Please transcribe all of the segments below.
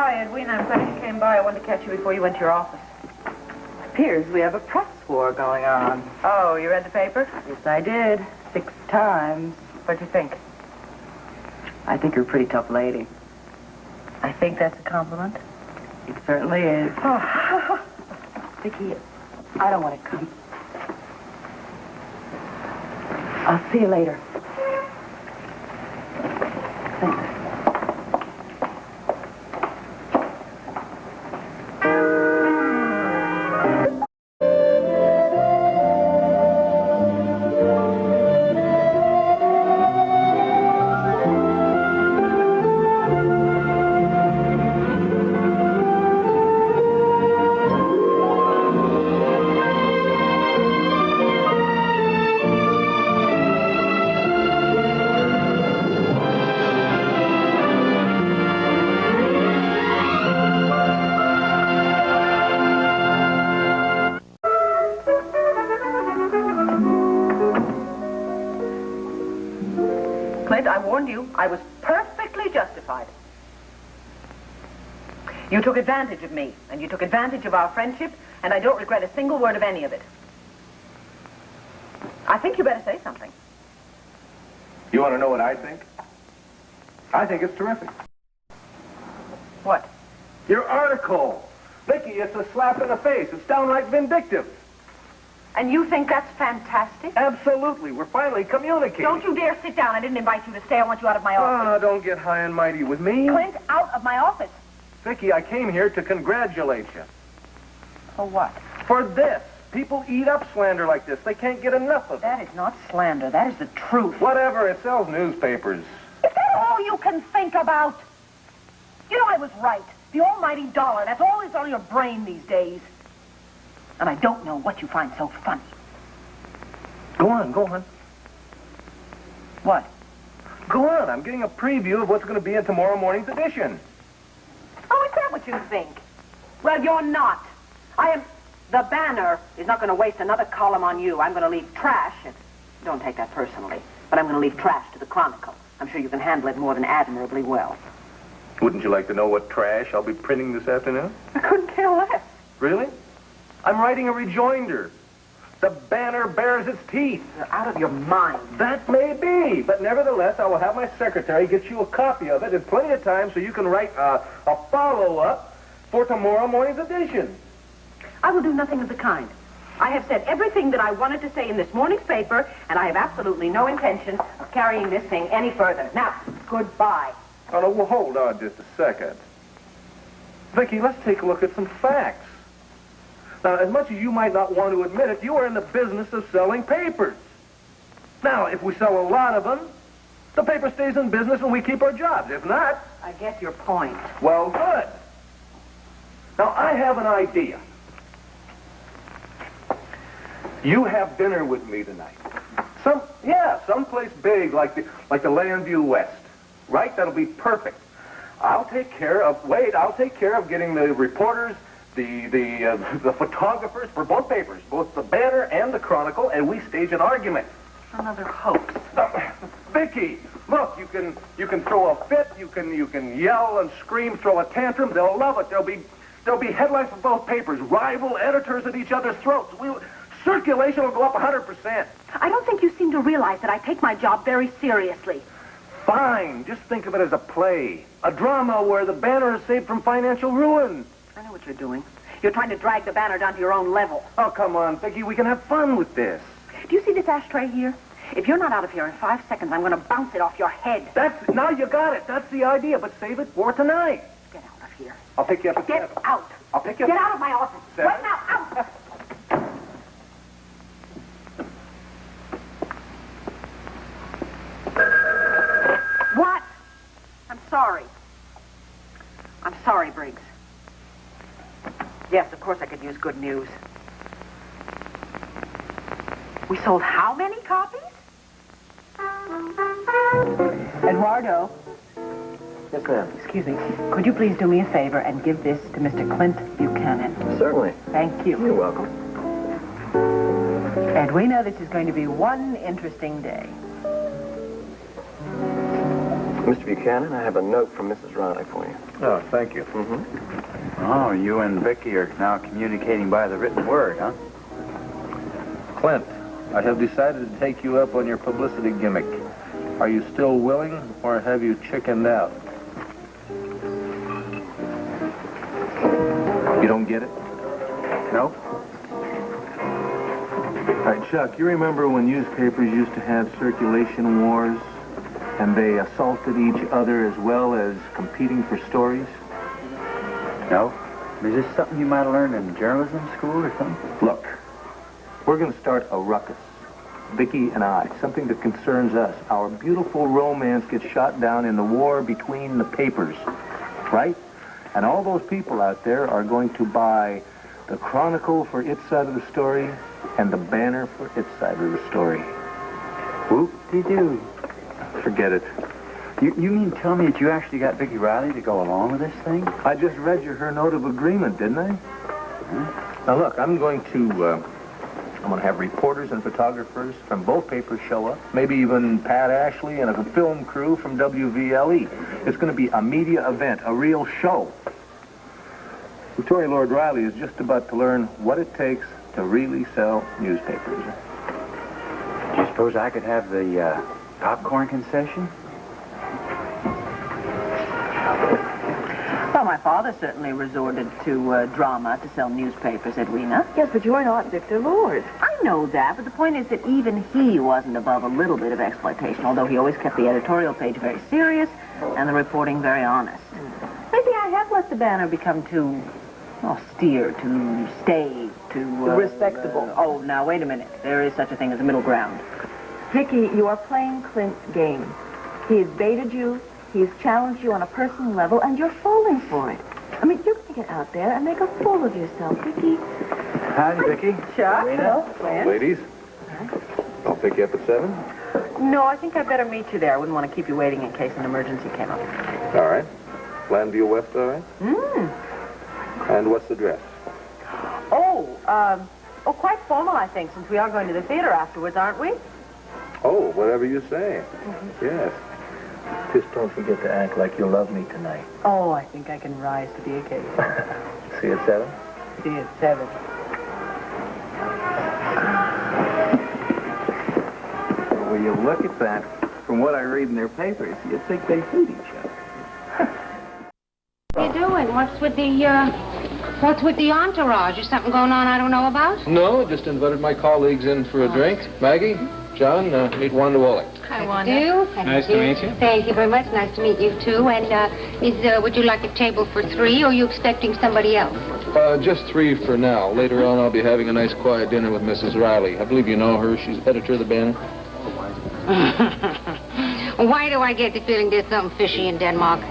Hi, Edwina. I'm glad you came by. I wanted to catch you before you went to your office. Appears we have a press war going on. Oh, you read the paper? Yes, I did. 6 times. What'd you think? I think you're a pretty tough lady. I think that's a compliment. It certainly is. Oh. Vicki, I don't want to come. I'll see you later. Thanks. Clint, I warned you. I was perfectly justified. You took advantage of me, and you took advantage of our friendship, and I don't regret a single word of any of it. I think you better say something. You want to know what I think? I think it's terrific. What? Your article! Vicki, it's a slap in the face. It's downright vindictive. And you think that's fantastic? Absolutely. We're finally communicating. Don't you dare sit down. I didn't invite you to stay. I want you out of my office. Ah, don't get high and mighty with me. Clint, out of my office. Vicki, I came here to congratulate you. For what? For this. People eat up slander like this. They can't get enough of it. That is not slander. That is the truth. Whatever. It sells newspapers. Is that all you can think about? You know, I was right. The almighty dollar. That's all that's on your brain these days. And I don't know what you find so funny. Go on, go on. What? Go on. I'm getting a preview of what's going to be in tomorrow morning's edition. Oh, is that what you think? Well, you're not. The Banner is not going to waste another column on you. I'm going to leave trash. Don't take that personally. But I'm going to leave trash to the Chronicle. I'm sure you can handle it more than admirably well. Wouldn't you like to know what trash I'll be printing this afternoon? I couldn't care less. Really? I'm writing a rejoinder. The Banner bears its teeth. You're out of your mind. That may be, but nevertheless, I will have my secretary get you a copy of it in plenty of time so you can write a follow-up for tomorrow morning's edition. I will do nothing of the kind. I have said everything that I wanted to say in this morning's paper, and I have absolutely no intention of carrying this thing any further. Now, goodbye. Oh, no, well, hold on just a second. Vicki, let's take a look at some facts. Now, as much as you might not want to admit it, you are in the business of selling papers. Now, if we sell a lot of them, the paper stays in business and we keep our jobs. If not... I get your point. Well, good. Now, I have an idea. You have dinner with me tonight. Someplace big like the Landview West. Right? That'll be perfect. I'll take care of getting the reporters, the photographers for both papers, both the Banner and the Chronicle, and we stage an argument. Another hoax. Vicki, look, you can throw a fit, you can yell and scream, throw a tantrum. They'll love it. There'll be headlines for both papers, rival editors at each other's throats. Circulation will go up 100%. I don't think you seem to realize that I take my job very seriously. Fine. Just think of it as a play. A drama where the Banner is saved from financial ruin. I know what you're doing. You're trying to drag the Banner down to your own level. Oh, come on, Vicki. We can have fun with this. Do you see this ashtray here? If you're not out of here in 5 seconds, I'm going to bounce it off your head. Now you got it. That's the idea, but save it for tonight. Get out of here. I'll pick you up at Get 7. out. I'll pick you up. Get out of my office. 7. Right now, out. What? I'm sorry. I'm sorry, Briggs. Yes, of course I could use good news. We sold how many copies? Eduardo. Yes, ma'am. Excuse me. Could you please do me a favor and give this to Mr. Clint Buchanan? Certainly. Thank you. You're welcome. Edwina, this is going to be one interesting day. Mr. Buchanan, I have a note from Mrs. Riley for you. Oh, thank you. Oh, you and Vicky are now communicating by the written word, huh? Clint, I have decided to take you up on your publicity gimmick. Are you still willing, or have you chickened out? You don't get it? No? All right, Chuck, you remember when newspapers used to have circulation wars, and they assaulted each other as well as competing for stories? No? Is this something you might have learned in journalism school or something? Look, we're going to start a ruckus. Vicky and I, something that concerns us. Our beautiful romance gets shot down in the war between the papers, right? And all those people out there are going to buy the Chronicle for its side of the story and the Banner for its side of the story. Whoop-de-doo. Forget it. You mean tell me that you actually got Vicky Riley to go along with this thing? I just read you her note of agreement, didn't I? Now look, I'm going to have reporters and photographers from both papers show up. Maybe even Pat Ashley and a film crew from WVLE. It's going to be a media event, a real show. Victoria Lord Riley is just about to learn what it takes to really sell newspapers. Do you suppose I could have the popcorn concession? Well, my father certainly resorted to drama to sell newspapers, Edwina. Yes, but you're not Victor Lord. I know that, but the point is that even he wasn't above a little bit of exploitation, although he always kept the editorial page very serious and the reporting very honest. Maybe I have let the Banner become too austere, too staid, too... Respectable. Oh, now, wait a minute. There is such a thing as a middle ground. Vicky, you are playing Clint's game. He has baited you, he has challenged you on a personal level, and you're falling for it. I mean, you're going to get out there and make a fool of yourself, Vicky. Howdy, Vicky. Chuck. Rena. Hello, Clint. Ladies, I'll pick you up at 7. No, I think I'd better meet you there. I wouldn't want to keep you waiting in case an emergency came up. All right. Landview West, all right? And what's the dress? Quite formal, I think, since we are going to the theater afterwards, aren't we? Oh, whatever you say. Yes. Just don't forget to act like you love me tonight. Oh, I think I can rise to the occasion. See you at 7? See you at 7. Well, you look at that. From what I read in their papers, you'd think they hate each other. What are you doing? What's with the entourage? Is something going on I don't know about? No, just invited my colleagues in for a drink. Maggie, John, meet Wanda Wallach. Hi, Wanda. Nice to meet you. Thank you very much. Nice to meet you, too. And, would you like a table for 3, or are you expecting somebody else? Just 3 for now. Later on, I'll be having a nice quiet dinner with Mrs. Riley. I believe you know her. She's editor of the Banner. Why do I get the feeling there's something fishy in Denmark?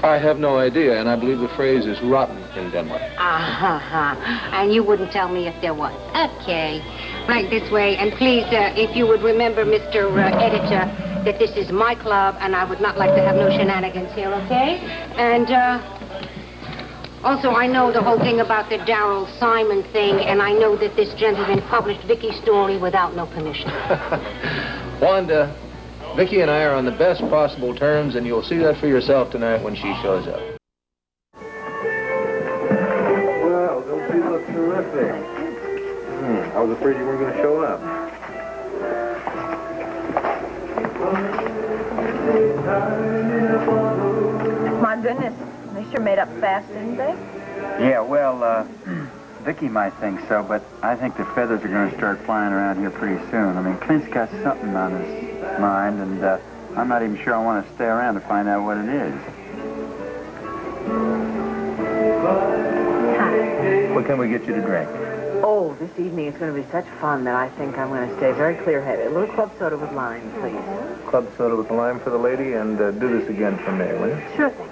I have no idea, and I believe the phrase is rotten in Denmark. And you wouldn't tell me if there was. Okay. Right this way. And please, if you would remember, Mr. Editor, that this is my club, and I would not like to have no shenanigans here, okay? And, also, I know the whole thing about the Darrell Simon thing, and I know that this gentleman published Vicky's story without no permission. Wanda, Vicky and I are on the best possible terms, and you'll see that for yourself tonight when she shows up. Well, don't you look terrific? I was afraid you weren't going to show up. My goodness, they sure made up fast, didn't they? Yeah, well, Vicky might think so, but I think the feathers are going to start flying around here pretty soon. I mean, Clint's got something on his mind, and I'm not even sure I want to stay around to find out what it is. What can we get you to drink? Oh, this evening is going to be such fun that I think I'm going to stay very clear-headed. A little club soda with lime, please. Club soda with lime for the lady, and do this again for me, will you? Sure thing.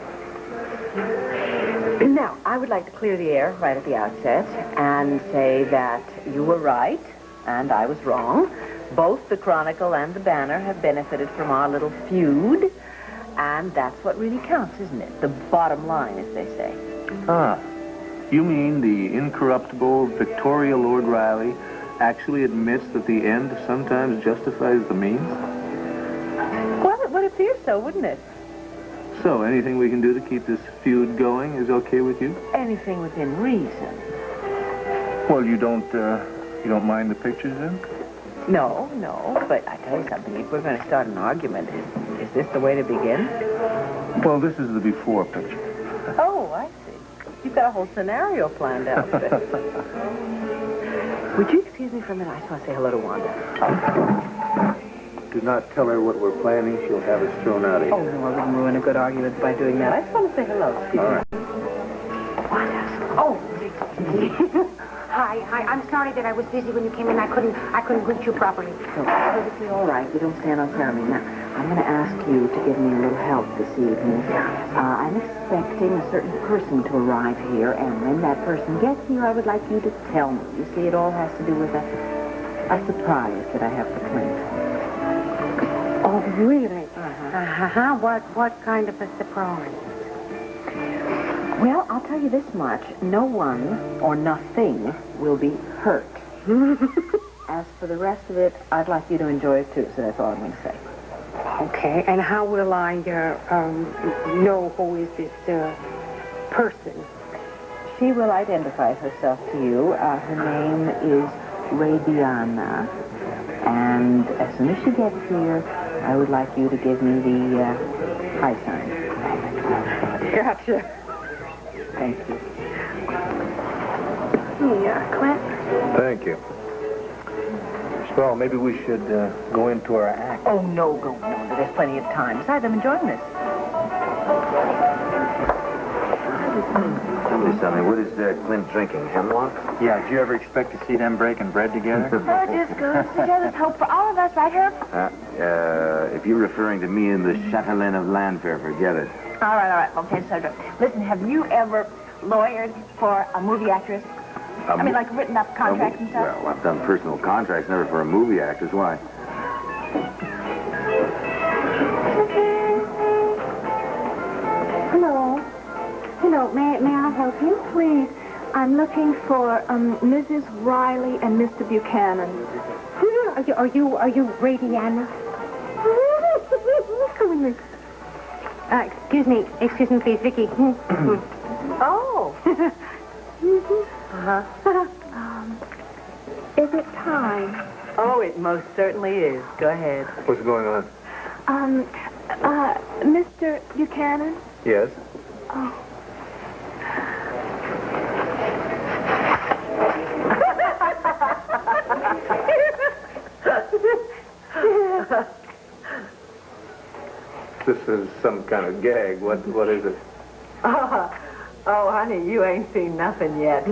Now, I would like to clear the air right at the outset and say that you were right and I was wrong. Both the Chronicle and the Banner have benefited from our little feud, and that's what really counts, isn't it? The bottom line, as they say. Ah, you mean the incorruptible Victoria Lord Riley actually admits that the end sometimes justifies the means? Well, it would appear so, wouldn't it? So, anything we can do to keep this feud going is okay with you? Anything within reason. Well, you don't mind the pictures, then? No, but I tell you something. If we're going to start an argument, is this the way to begin? Well, this is the before picture. Oh, I see. You've got a whole scenario planned out. Would you excuse me for a minute? I just want to say hello to Wanda. Do not tell her what we're planning. She'll have us thrown out of here. Oh, no, I wouldn't ruin a good argument by doing that. I just want to say hello. Excuse me. All right. Oh, hi. I'm sorry that I was busy when you came in. I couldn't greet you properly. No, perfectly all right. We don't stand on ceremony. Now, I'm going to ask you to give me a little help this evening. I'm expecting a certain person to arrive here, and when that person gets here, I would like you to tell me. You see, it all has to do with a surprise that I have for Clint. Oh, really? What kind of a surprise? Well, I'll tell you this much. No one or nothing will be hurt. As for the rest of it, I'd like you to enjoy it, too, so that's all I'm going to say. Okay, and how will I know who is this person? She will identify herself to you. Her name is Radiana. And as soon as she gets here, I would like you to give me the high sign. Gotcha. Thank you. Yeah, Clint? Thank you. Well, maybe we should go into our act. Oh, no, go on. There's plenty of time. Besides, I'm enjoying this. Tell me something. What is Clint drinking? Hemlock? Yeah, did you ever expect to see them breaking bread together? Oh, just good. There's hope for all of us, right, Herb? If you're referring to me and the Chatelaine of Landfair, forget it. All right. Okay, so listen, have you ever lawyered for a movie actress? I mean, like written up contracts and stuff? Well, I've done personal contracts, never for a movie actress. Why? Hello, may I help you? Please, I'm looking for Mrs. Riley and Mr. Buchanan. Are you Radiana? Excuse me, please, Vicky. Oh. Is it time? Oh, it most certainly is. Go ahead. What's going on? Mr. Buchanan? Yes? Oh. This is some kind of gag. What is it? Oh, honey, you ain't seen nothing yet.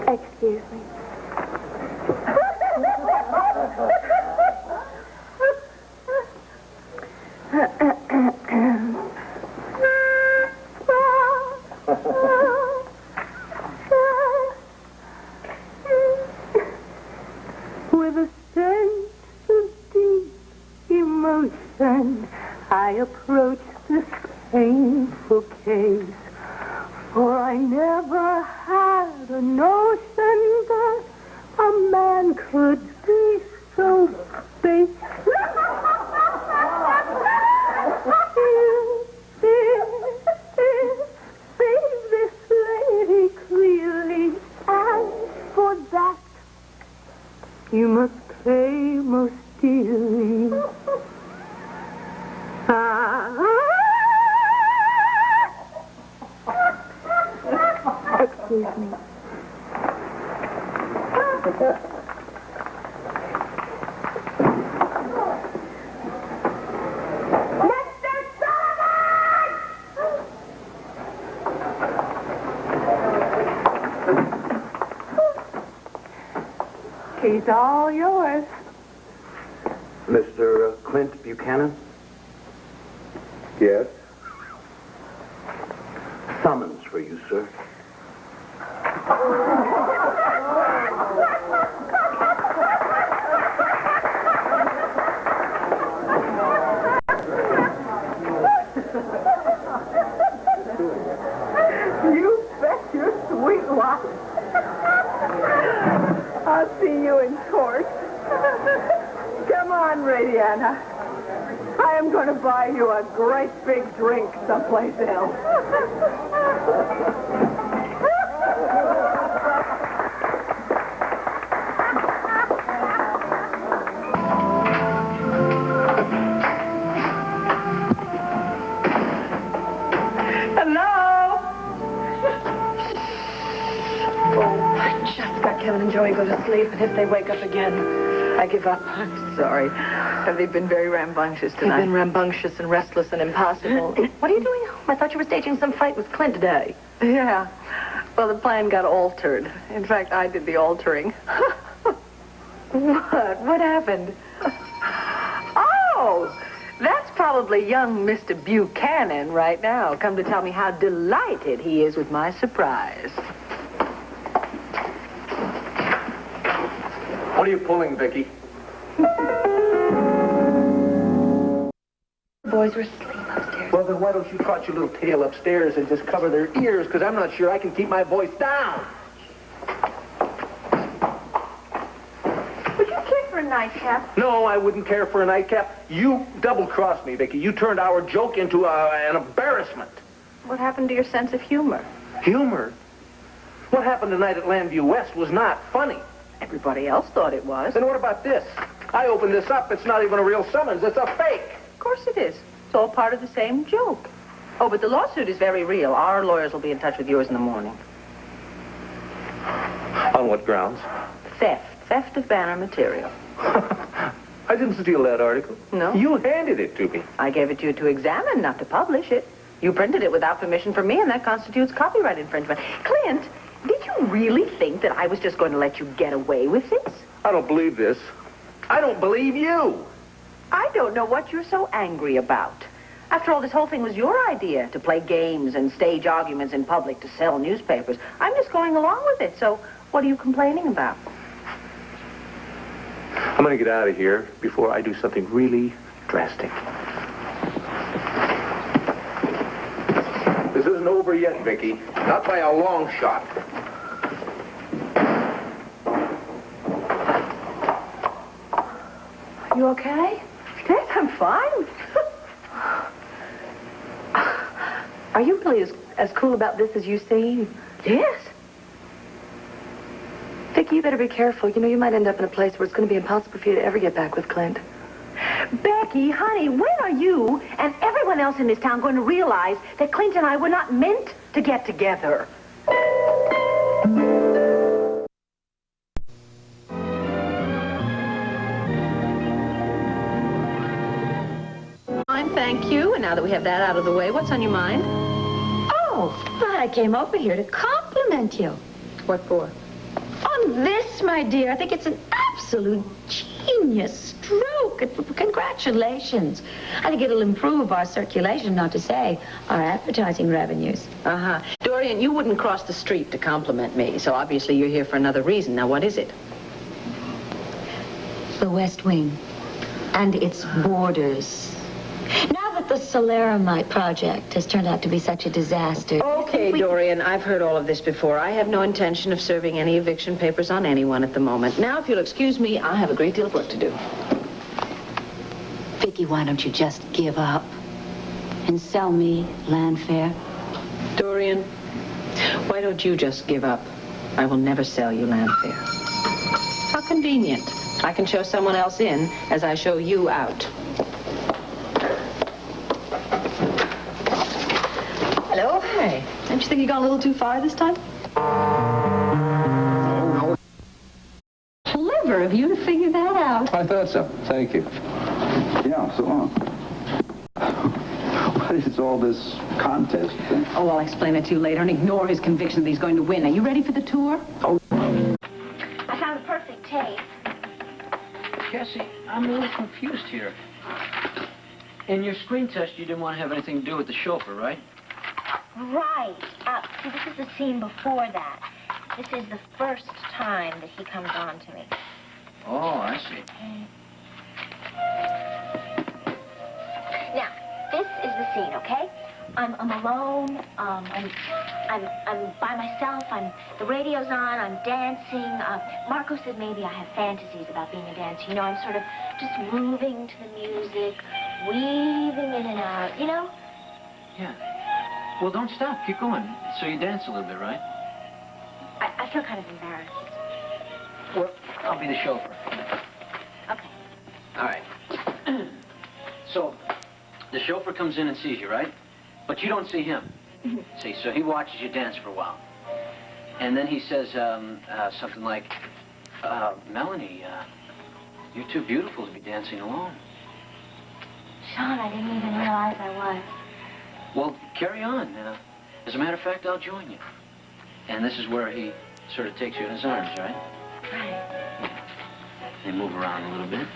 Excuse me. With a sense of deep emotion, I approach this painful case, for I never had a notion that a man could be so base. See this lady clearly, and for that you must pay most dearly. Excuse me. He's all yours. Mr. Clint Buchanan? Yes? Summons for you, sir. Indiana. I am going to buy you a great big drink someplace else. Kevin and Joey go to sleep, and if they wake up again, I give up. I'm sorry. Have they been very rambunctious tonight? They've been rambunctious and restless and impossible. What are you doing home? I thought you were staging some fight with Clint today. Yeah. Well, the plan got altered. In fact, I did the altering. What? What happened? Oh, that's probably young Mr. Buchanan right now, come to tell me how delighted he is with my surprise. What are you pulling, Vicky? Boys were asleep upstairs. Well, then why don't you trot your little tail upstairs and just cover their ears, because I'm not sure I can keep my voice down. Would you care for a nightcap? No, I wouldn't care for a nightcap. You double-crossed me, Vicky. You turned our joke into an embarrassment. What happened to your sense of humor? Humor? What happened tonight at Landview West was not funny. Everybody else thought it was. Then what about this? I opened this up. It's not even a real summons. It's a fake. Of course it is. It's all part of the same joke. Oh, but the lawsuit is very real. Our lawyers will be in touch with yours in the morning. On what grounds? Theft. Theft of banner material. I didn't steal that article. No? You handed it to me. I gave it to you to examine, not to publish it. You printed it without permission from me, and that constitutes copyright infringement. Clint, did you really think that I was just going to let you get away with this? I don't believe this. I don't believe you. I don't know what you're so angry about. After all, this whole thing was your idea, to play games and stage arguments in public to sell newspapers. I'm just going along with it, so what are you complaining about? I'm going to get out of here before I do something really drastic. This isn't over yet, Vicky. Not by a long shot. You okay? Yes, I'm fine. Are you really as cool about this as you seem? Yes. Vicki, you better be careful. You know, you might end up in a place where it's going to be impossible for you to ever get back with Clint. Becky, honey, when are you and everyone else in this town going to realize that Clint and I were not meant to get together? Thank you. And now that we have that out of the way, what's on your mind? Oh, I came over here to compliment you. What for? On this, my dear. I think it's an absolute genius stroke. Congratulations. I think it'll improve our circulation, not to say our advertising revenues. Uh-huh. Dorian, you wouldn't cross the street to compliment me, so obviously you're here for another reason. Now, what is it? The West Wing and its borders. Now that the Solaramite project has turned out to be such a disaster... Okay, Dorian, I've heard all of this before. I have no intention of serving any eviction papers on anyone at the moment. Now, if you'll excuse me, I have a great deal of work to do. Vicki, why don't you just give up and sell me Landfair? Dorian, why don't you just give up? I will never sell you Landfair. How convenient. I can show someone else in as I show you out. Hello? Hey, don't you think you got a little too far this time? Clever of you to figure that out. I thought so. Thank you. Yeah, so long. What is all this contest thing? Oh, I'll explain it to you later and ignore his conviction that he's going to win. Are you ready for the tour? Oh. I found the perfect tape. Cassie, I'm a little confused here. In your screen test, you didn't want to have anything to do with the chauffeur, right? Right. See, this is the scene before that. This is the first time that he comes on to me. Oh, I see. Now, this is the scene, okay? I'm alone. I'm by myself. The radio's on. I'm dancing. Marco said maybe I have fantasies about being a dancer. You know, I'm sort of just moving to the music, weaving in and out. You know? Yeah. Well, don't stop. Keep going. So you dance a little bit, right? I feel kind of embarrassed. Well, I'll be the chauffeur. Okay. All right. So, the chauffeur comes in and sees you, right? But you don't see him. See, so he watches you dance for a while. And then he says something like, Melanie, you're too beautiful to be dancing alone. Sean, I didn't even realize I was. Well, carry on. As a matter of fact, I'll join you. And this is where he sort of takes you in his arms, right? Right. They move around a little bit.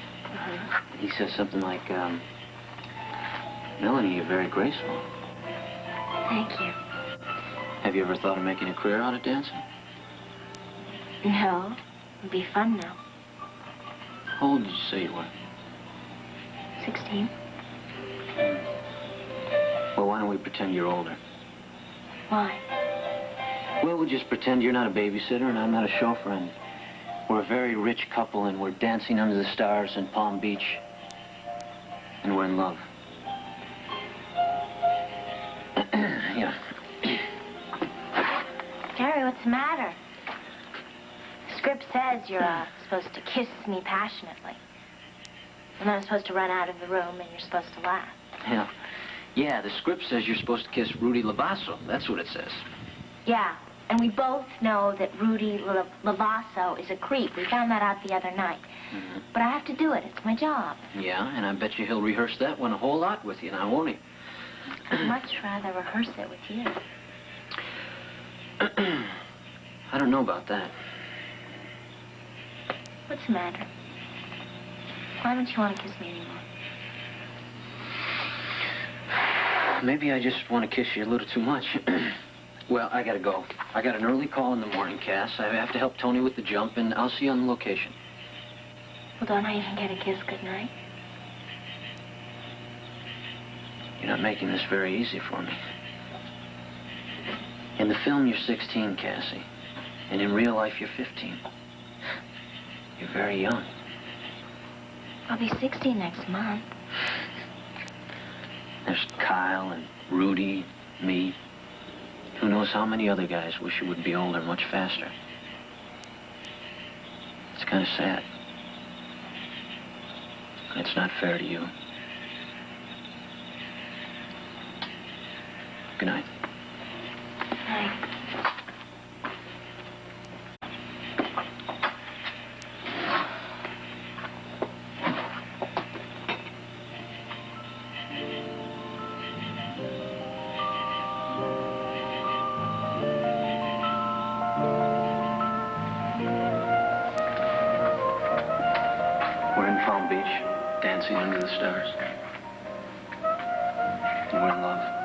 He says something like, Melanie, you're very graceful. Thank you. Have you ever thought of making a career out of dancing? No. It'd be fun now. How old did you say you were? 16. Well, why don't we pretend you're older? Why? Well, we'll just pretend you're not a babysitter and I'm not a chauffeur, and we're a very rich couple and we're dancing under the stars in Palm Beach. And we're in love. Yeah. Jerry, what's the matter? The script says you're supposed to kiss me passionately. And then I'm supposed to run out of the room and you're supposed to laugh. Yeah, the script says you're supposed to kiss Rudy Lavasso. That's what it says. Yeah, and we both know that Rudy Lavasso is a creep. We found that out the other night. But I have to do it. It's my job. Yeah, and I bet you he'll rehearse that one a whole lot with you now, won't he? I'd much rather rehearse it with you. I don't know about that. What's the matter? Why don't you want to kiss me anymore? Maybe I just want to kiss you a little too much. Well, I gotta go. I got an early call in the morning, Cass. I have to help Tony with the jump, and I'll see you on the location. Well, don't I even get a kiss goodnight? You're not making this very easy for me. In the film, you're 16, Cassie. And in real life, you're 15. You're very young. I'll be 60 next month. There's Kyle and Rudy, me. Who knows how many other guys wish you would be older much faster. It's kind of sad. And it's not fair to you. Good night. Night. We're in Palm Beach, dancing under the stars. And we're in love.